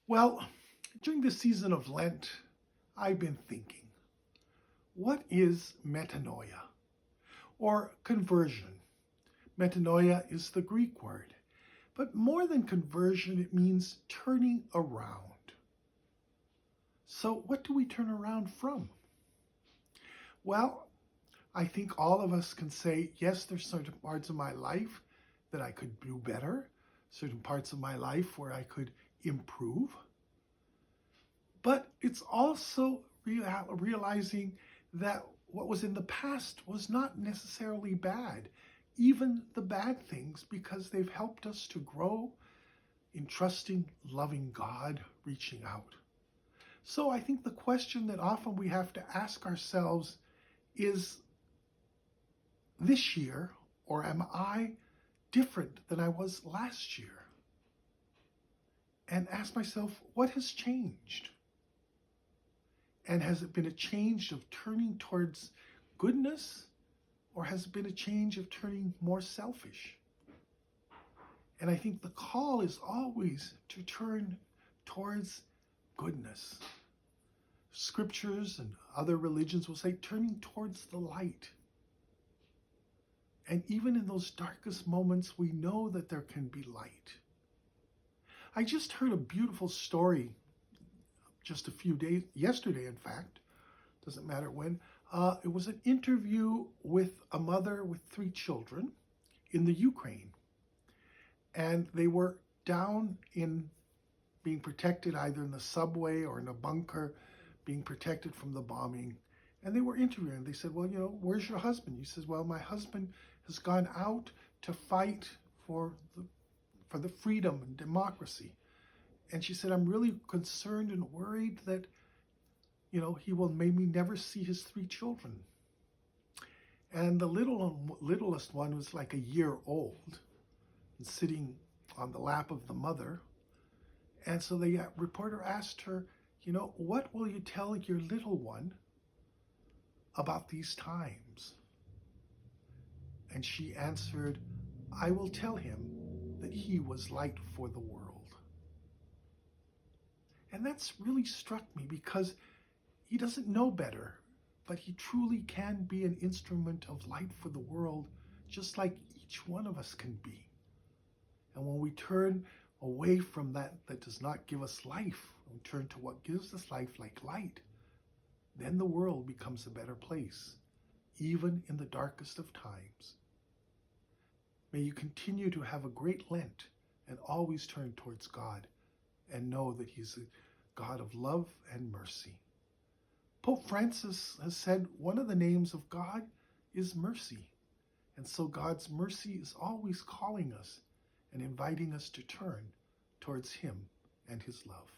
Well, during the season of Lent, I've been thinking, what is metanoia or conversion? Metanoia is the Greek word, but more than conversion, it means turning around. So, what do we turn around from? Well, I think all of us can say, yes, there's certain parts of my life that I could do better, certain parts of my life where I could improve. But it's also realizing that what was in the past was not necessarily bad, even the bad things, because they've helped us to grow in trusting, loving God, reaching out. So I think the question that often we have to ask ourselves is, this year, or am I different than I was last year? And ask myself, what has changed? And has it been a change of turning towards goodness, or has it been a change of turning more selfish? And I think the call is always to turn towards goodness. Scriptures and other religions will say turning towards the light. And even in those darkest moments, we know that there can be light. I just heard a beautiful story just a few days, yesterday in fact, doesn't matter when. It was an interview with a mother with 3 children in the Ukraine. And they were down in being protected either in the subway or in a bunker, being protected from the bombing. And they were interviewing. They said, well, where's your husband? He says, well, my husband has gone out to fight for the freedom and democracy. And she said, I'm really concerned and worried that, he will maybe never see his 3 children. And the littlest one was like a year old and sitting on the lap of the mother. And so the reporter asked her, what will you tell your little one about these times? And she answered, I will tell him that he was light for the world. And that's really struck me because he doesn't know better, but he truly can be an instrument of light for the world, just like each one of us can be. And when we turn away from that does not give us life, and turn to what gives us life, like light, then the world becomes a better place, even in the darkest of times. May you continue to have a great Lent and always turn towards God and know that He's a God of love and mercy. Pope Francis has said one of the names of God is mercy. And so God's mercy is always calling us and inviting us to turn towards Him and His love.